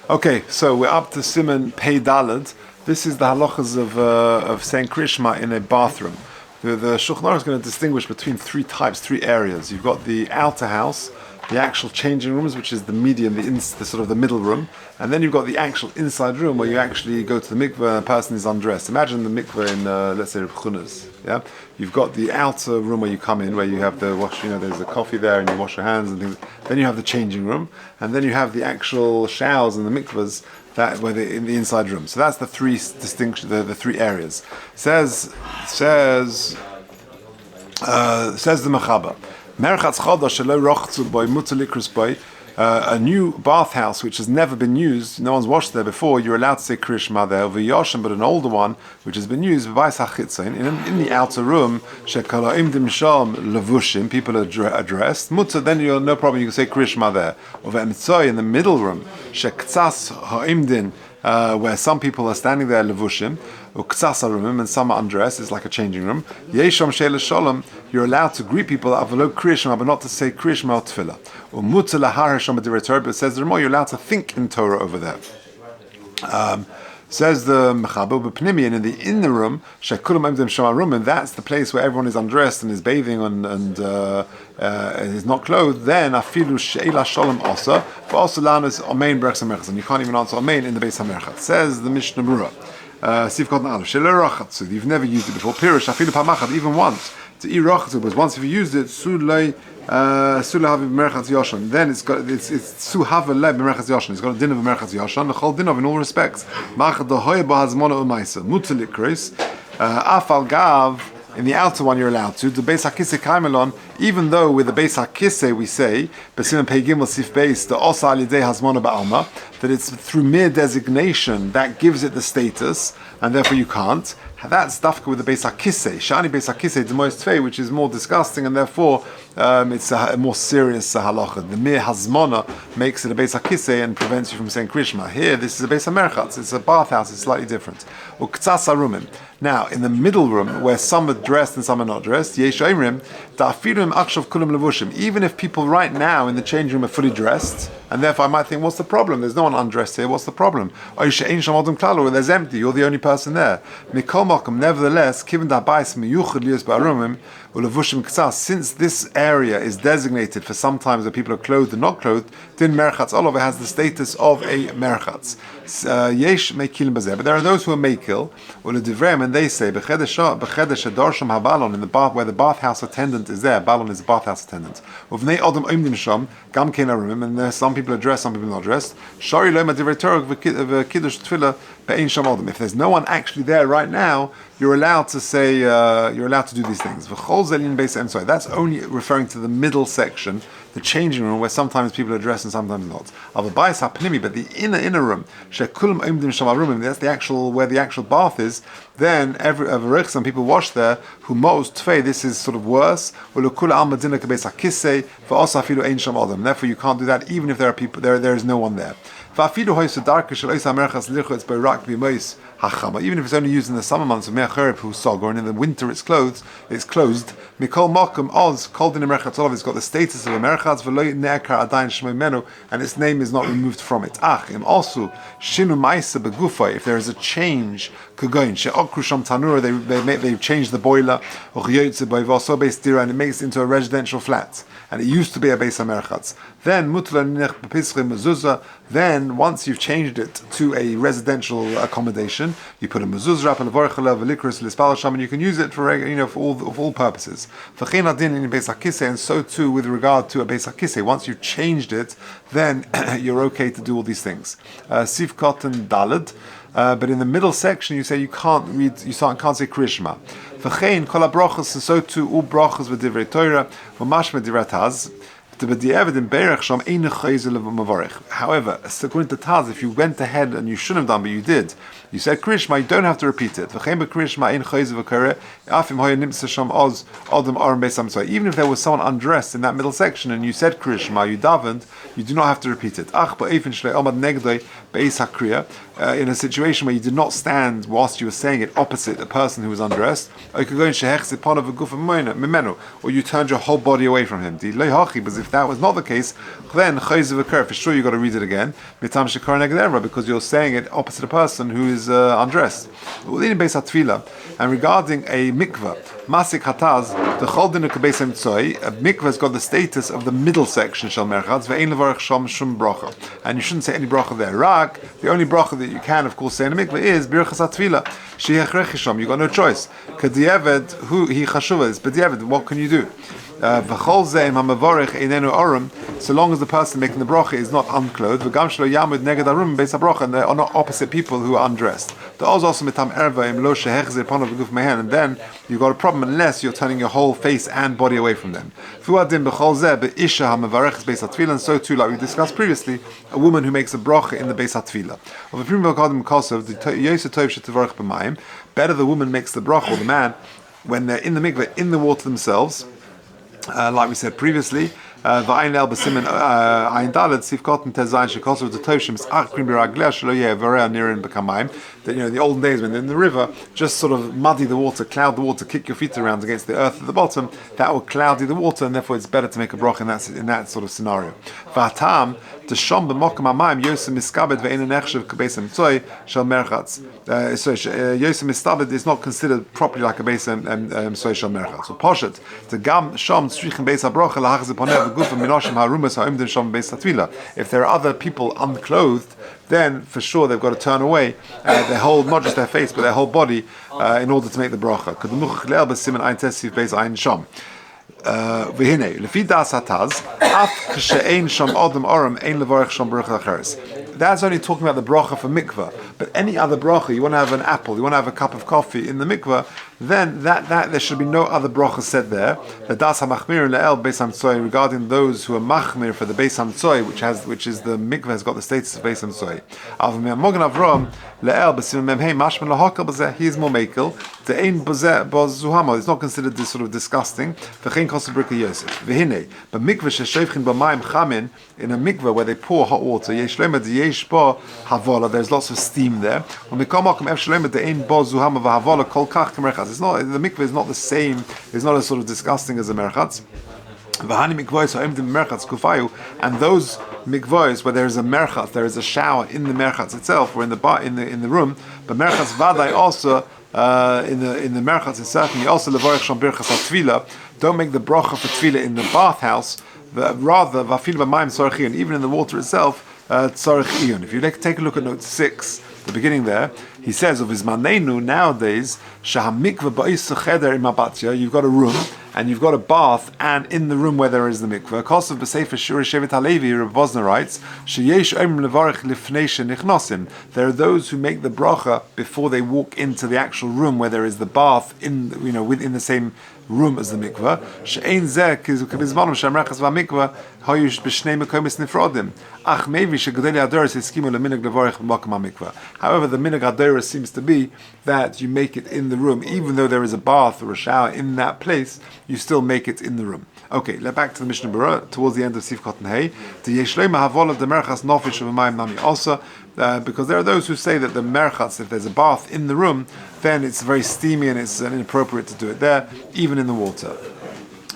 Okay, so we're up to Siman Pei Daled. This is the halachas of saying Krishma in a bathroom. The Shulchan Aruch is going to distinguish between three areas. You've got the outer house, the actual changing rooms, which is the medium, the sort of the middle room, and then you've got the actual inside room where you actually go to the mikveh and a person is undressed. Imagine the mikveh in, let's say, Reb Chuna's. Yeah, you've got the outer room where you come in, where you have the wash. There's the coffee there, and you wash your hands and things. Then you have the changing room, and then you have the actual showers and the mikvahs that where they in the inside room. So that's the three distinction, the three areas. Says the Mechaber. A new bathhouse which has never been used, no one's washed there before, you're allowed to say Krishma there, but an older one which has been used in the outer room, people are dressed, then you're no problem, you can say Krishma there. In the middle room, where some people are standing there levushim, and some are undressed, it's like a changing room. Yesham sheila shalom, you're allowed to greet people avelo krishma, but not to say krishma or tefillah. Or mutzah lahar hasham b'divrei, but it says you're allowed to think in Torah over there. Says the Mechaber, b'pnimi, and in the inner room, shekulam emdim shamarum, and that's the place where everyone is undressed and is bathing and is not clothed. Then afilu sheila shalom also, but also lanas amein berachas hamerchas, and you can't even answer amein in the Beis Hamerchas. Says the Mishnah Berurah. You've never used it before. Pirish afilu pamachad, even once. To irachatzu, but once if you used it, sulei sulahavi b'merchatz yoshan. Then it's suhavelei b'merchatz yoshan. It's got a din of b'merchatz yoshan. The whole din of in all respects. Machad dahoy b'hazmona u'maisa mutzalik kris afal gav. In the outer one you're allowed to. The Beis HaKisei Kaimelon, even though with the Beis HaKisei we say, B'simen Pei Gimel Sif Beis, the Osa Alidei Hazmona Ba'alma, that it's through mere designation that gives it the status, and therefore you can't. That's dafka with the Beis HaKisei. Shani Beis HaKisei D'mois Tfei, which is more disgusting, and therefore it's a more serious halacha. The mere Hazmona makes it a Beis HaKisei and prevents you from saying Krishma. Here, this is a Beis HaMerchatz. It's a bathhouse. It's slightly different. Uktzas Arumim. Now, in the middle room, where some are dressed and some are not dressed, even if people right now in the changing room are fully dressed, and therefore I might think, what's the problem? There's no one undressed here, what's the problem? Or there's empty, you're the only person there. Nevertheless, since this area is designated for sometimes where people are clothed and not clothed, din merchatz olov has the status of a merchatz. Yesh mekil bazeh, but there are those who are mekil, and they say in the bath where the bathhouse attendant is there. Balon is the bathhouse attendant. And there some people are dressed, some people are not dressed. If there's no one actually there right now, you're allowed to say, you're allowed to do these things. Sorry, that's only referring to the middle section, the changing room, where sometimes people are dressed and sometimes not. But the inner room, that's the actual where the actual bath is. Then some people wash there. Who most tfei, this is sort of worse. Therefore, you can't do that even if there are people there. There is no one there. Even if it's only used in the summer months of Me'acherib who's Sogor, and in the winter it's closed. Mikol Mokum Oz, called in a Merchatz Olav, it's got the status of a Merchatz, V'lo Ne'akar Adayin Shmei Menu, and its name is not removed from it. Also, Shinu Maisa Begufay, if there is a change, Kugoyin, She'okru Sham Tanura, they've changed the boiler, or Chiyotze Boivo Beis Dira, and it makes it into a residential flat. And it used to be a Beis HaMerchatz. Then, then once you've changed it to a residential accommodation, you put a mezuzah up, and you can use it for all purposes. And so too with regard to a Beis HaKisei. Once you've changed it, then you're okay to do all these things. Sivkot and Daled. But in the middle section, you say you can't read, you can't say Krishma. V'chein kol habrachos, and so too all brachos v'divrei Torah v'mashma divrei Taz. However, according to Taz, if you went ahead and you shouldn't have done, but you did, you said Krishma, you don't have to repeat it. Even if there was someone undressed in that middle section and you said Krishma, you davened, you do not have to repeat it. In a situation where you did not stand whilst you were saying it opposite a person who was undressed, or you turned your whole body away from him. But if If that was not the case, then chayzev occur. For sure, you got to read it again. Mitam shekar neged erva, because you're saying it opposite a person who is undressed. And regarding a mikvah, masik hataz, the choldinu kebeisem tzoi, a mikvah has got the status of the middle section shel merchatz ve'ein levarich shom shum bracha, and you shouldn't say any bracha there. Rak, the only bracha that you can, of course, say in a mikvah is birchas hatfila. Shehechrechi shom. You got no choice. Kediyeved hu hi chashuva is, but Dieved, what can you do? So long as the person making the bracha is not unclothed, and they are not opposite people who are undressed. And then you've got a problem unless you're turning your whole face and body away from them. And so too, like we discussed previously, a woman who makes a bracha in the Beis HaTfilah. Better the woman makes the bracha, or the man, when they're in the mikveh, in the water themselves. Like we said previously, v'ayin el b'simen ayin daled sifkotin tezayin shekosov t'toshim s'achrim b'ragleh shelo yeh v'rea nirin b'kamayim. That, you know, in the olden days when they're in the river, just sort of muddy the water, cloud the water, kick your feet around against the earth at the bottom. That will cloudy the water, and therefore it's better to make a bracha in that sort of scenario. V'atam t'shom b'mokem hamayim yosem miskabed ve'ein nechshev k'beisem tzoi shel merchatz. So yosem miskabed is not considered properly like a beisem tzoi shel merchatz. So poshet the gam shom tzrichem beis habracha lahachz ponev v'gufim minoshim harumas ha'omdim shom beis hatfilah. If there are other people unclothed, then for sure they've got to turn away their whole, not just their face, but their whole body in order to make the bracha. That's only talking about the bracha for mikvah. But any other bracha, you want to have an apple, you want to have a cup of coffee in the mikvah, then that there should be no other bracha said there. The das hamachmir le'el beis hamtzoy, regarding those who are machmir for the beis hamtzoy, which is the mikvah has got the status of beis hamtzoy. Mogen avrom le'el b'sim memhei mashman lahakal b'zeh. He is more mekel. The ein b'zeh boz zuhama. It's not considered this sort of disgusting. V'chein kosu brika Yosef. V'hinei but mikvah sheshevchin b'mayim chamin, in a mikvah where they pour hot water. Yesh lema d'yesh bo havola. There's lots of steam there. U'mikomakom ef shlema de'ein boz zuhama v'havola kol kach k'merchatz. It's not, the mikveh is not the same. It's not as sort of disgusting as a merchatz. And those mikvahs where there is a merchatz, there is a shower in the merchatz itself, or in the room. But merchatz vaday also in the merchatz is certainly also levarich shom birchas hatfilah. Don't make the bracha for tefillah in the bathhouse. Rather, vafil b'mayim tzarich iyun, even in the water itself, tzarich iyun. If you take a look at note 6, the beginning there, he says of his manenu nowadays, shahamikva ba'is cheder imabatya. You've got a room and you've got a bath, and in the room where there is the mikveh. Kosav b'sefer shuri shevet halevi, Rabbi Vosner writes, sheyesh oim levarich lifnei shenichnosim. There are those who make the bracha before they walk into the actual room where there is the bath within the same room as the mikveh. She'ein zeh k'bizmanim she'amrachas v'mikveh hayush b'shnei mekomis nifrodim. Ach mevi she'gedei adoros eskimu leminag levarich b'makom ha'mikveh. However, the minhag adoros seems to be that you make it in the room, even though there is a bath or a shower in that place, you still make it in the room. Okay, back to the Mishnah Berurah towards the end of Sif Kotan Hey. The Yeshleima Havola the Merchas Nofish of Mayim Nami also, because there are those who say that the merchas, if there's a bath in the room, then it's very steamy and it's inappropriate to do it there, even in the water.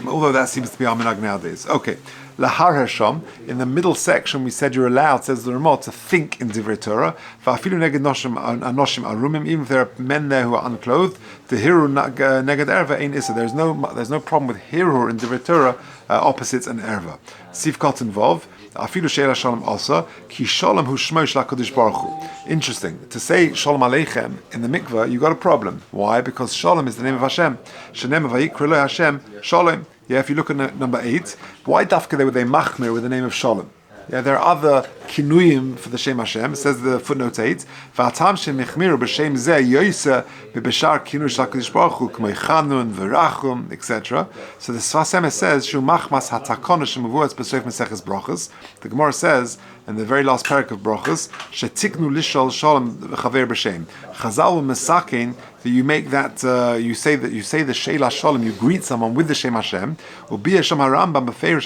Although that seems to be our minhag nowadays. Okay. Lahar Hasham, in the middle section, we said you're allowed, says the Ramah, to think in Divrei Torah. Va'afilu neged anoshim arumim, even if there are men there who are unclothed. The hiru neged erva ein issa. There's no problem with hiru in Divrei Torah, opposites and erva. Sivkot involved. Afilu sheila shalom also. Ki shalom hu shmo shel HaKadosh Baruch Hu. Interesting. To say shalom aleichem in the mikveh, you got a problem. Why? Because shalom is the name of Hashem. Shenem vayikra lo Hashem shalom. Yeah, if you look at number 8, why dafka would they machmir with the name of Shalom? Yeah, there are other kinuyim for the Shem Hashem. It says the footnote 8, V'atam shem mechmiru b'shem zeh yoysa b'beshar kinuy shel HaKadosh Baruch Hu k'mei chanun v'rachum, etc. So the Sfas Emes says, Shu machmas hatakona shemuvuas b'soif meseches brachas. The Gemara says, in the very last parak of brachas, shetiknu lishol shalom v'chaver b'shem. Chazal v'mesakein, that you make that you say the Sheila Shalom, you greet someone with the Shem Hashem. Ubi Hashem HaRambam b'feirish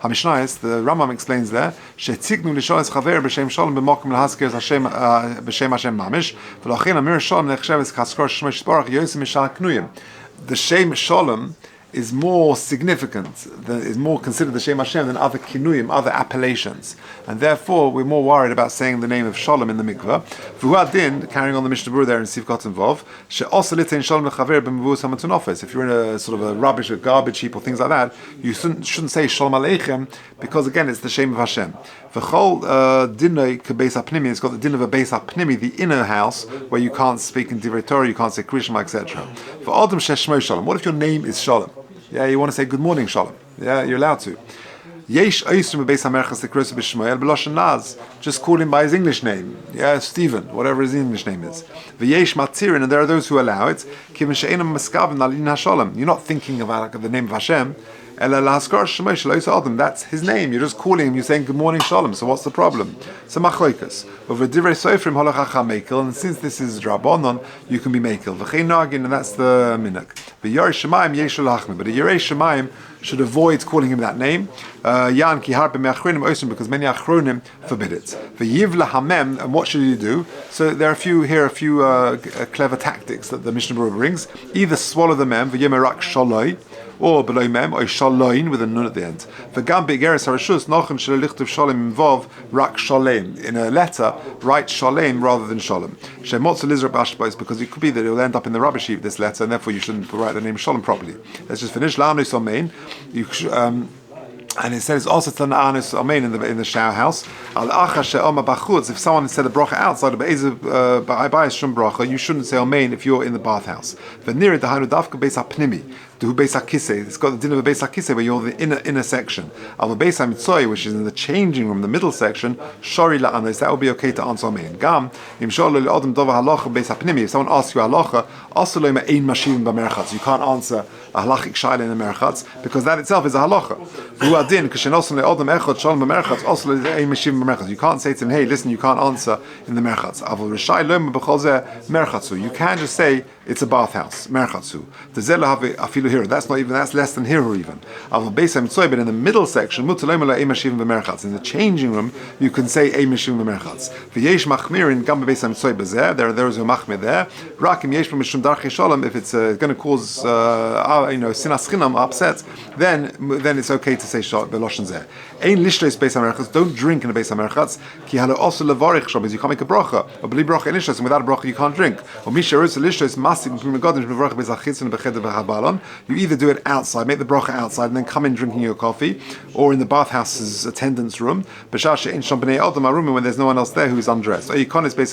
Hamishnayis. The Rambam explains there. Shetzignu lisholes chaver b'Shem Shalom b'mokum lahazkir b'Shem Hashem mamish. V'lachin Amir Shalom nechshev es chaskor shmosh sparach yosim mishal knuyim. The Shem Shalom is more significant, is more considered the Shem Hashem than other kinuyim, other appellations. And therefore, we're more worried about saying the name of Shalom in the mikveh. V'huadin, carrying on the Mishnah Berurah there in Sivkot involved, she'osa litein Shalom lechaver b'mevus hamatzun office. If you're in a sort of a rubbish, a garbage heap or things like that, you shouldn't say Shalom Aleichem, because again, it's the Shem of Hashem. V'chol dinoi kebeis hapnimi, it's got the din of a beis hapnimi, the inner house, where you can't speak in divrei Torah, you can't say Krishma, etc. V'adam sheshmo Shalom. What if your name is Shalom? Yeah, you want to say good morning, Shalom. Yeah, you're allowed to. Yesh oisrim beis hamerchas lekrosa b'shmoel b'loshen naz. Just call him by his English name. Yeah, Stephen, whatever his English name is. V'yesh matirin, and there are those who allow it. Kivin she'enam maskaven alin hashalom. You're not thinking about the name of Hashem. That's his name. You're just calling him. You're saying good morning, Shalom. So what's the problem? So machloikas over divrei sofrim halachacha mekel, and since this is drabonon, you can be mekel. V'chein nagin, and that's the minak. V'yarei shemaim yeshul hachmi, but a yarei shemaim should avoid calling him that name. Yan ki harbe me'achronim osim, because many achronim forbid it. V'yiv lahamem, and what should you do? So there are a few clever tactics that the Mishnah Berurah brings. Either swallow the mem v'yemerak shaloi, or below mem, or shaloin with a nun at the end. V'gam be'geres harashus nochen shel lichtav shalom involve rak shalem. In a letter, write shalem rather than shalom. Shemotz lizrab ashbos, because it could be that it will end up in the rubbish heap, this letter, and therefore you shouldn't write the name shalom properly. Let's just finish. La'anus amein. And it says also to Anus Amen in the shower house. Al if someone said a bracha outside of bracha, you shouldn't say Amen if you're in the bathhouse. It's got the din of a beis hakisei where you're the inner section. Al beis hamitzoi, which is in the changing room, the middle section, shori la'anos, that will be okay to answer Amen. Gam im sholo le'odem dover halacha beis hapnimi. If someone asks you halacha, also lo ein mashivim b'merchatz. You can't answer a halachic shaila in the merchatz because that itself is a halacha. V'hu adin k'shenoson le'odem echad shalom b'merchatz also lo ein mashivim b'merchatz. You can't say to him, hey, listen, you can't answer in the merchatz. Avol rishai lo b'chol zeh merchatzu. You can just say it's a bathhouse, merchatzu. That's not even, that's less than hiru even. But in the middle section, in the changing room, you can say eimashim v'merchatz. V'yesh machmirin gam bebeis hamtzoy bezeh. There are those who machmir there. Rakim yesh b'mishum darchei shalom. If it's going to cause sinas chinam, upset, then it's okay to say b'loshen zeh. Ein lishleis beis hamerchatz. Don't drink in the beis hamerchatz. Ki halo also levarich shabbos. You can't make a bracha. Or b'li bracha in lishleis, and without a bracha you can't drink. Or misharus lishleis masik b'prim godim b'varich beis hachitzon b'cheder v'habalon. You either do it outside, make the bracha outside, and then come in drinking your coffee, or in the bathhouse's attendance room, when there's no one else there who is undressed. Or you go into the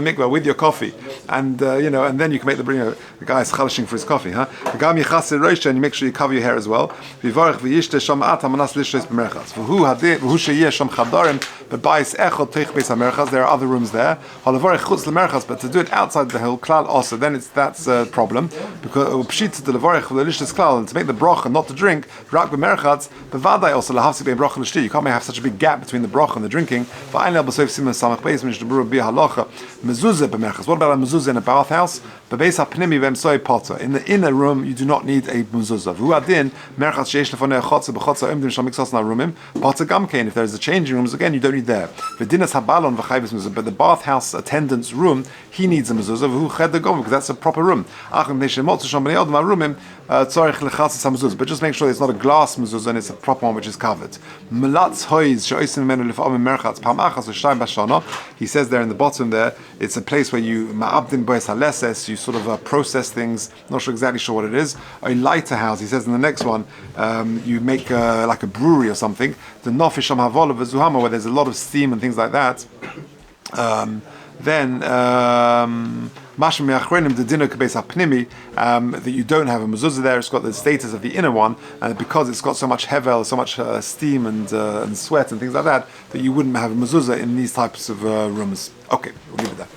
mikvah with your coffee, and and then you can make the guy is chalishing for his coffee, huh? And you make sure you cover your hair as well. There are other rooms there, but to do it outside the whole klal also, then that's a problem, because pshit the levarich for the lishtas klal, and to make the bracha not to drink rak b'merchatz bevadai also lahavsik be bracha l'shti. You can't have such a big gap between the bracha and the drinking. V'ayin b'soif siman samach beis Mishnah Berurah bi halacha mezuzah b'merchatz. What about a mezuzah in a bathhouse? Bebeis hapnimi v'emsoi potter. In the inner room you do not need a mezuzah. V'hu adin merchatz sheish lefonei chotza b'chotza emdim shal miksas na rumim potter gamkein. If there's the changing rooms again, you don't need there. V'dinas habalon v'chayvis mezuzah. But the bathhouse attendant's room, he needs a mezuzah. V'hu ched the gom, because that's a proper room. But just make sure it's not a glass mezuzah and it's a proper one which is covered. He says there in the bottom there, it's a place where you you sort of process things. Not exactly sure what it is. A lighter house. He says in the next one, you make like a brewery or something. The nofisham havola v'zuhama, where there's a lot of steam and things like that. That you don't have a mezuzah there. It's got the status of the inner one, and because it's got so much hevel, so much steam and sweat and things like that, that you wouldn't have a mezuzah in these types of rooms. Okay, we'll leave it there.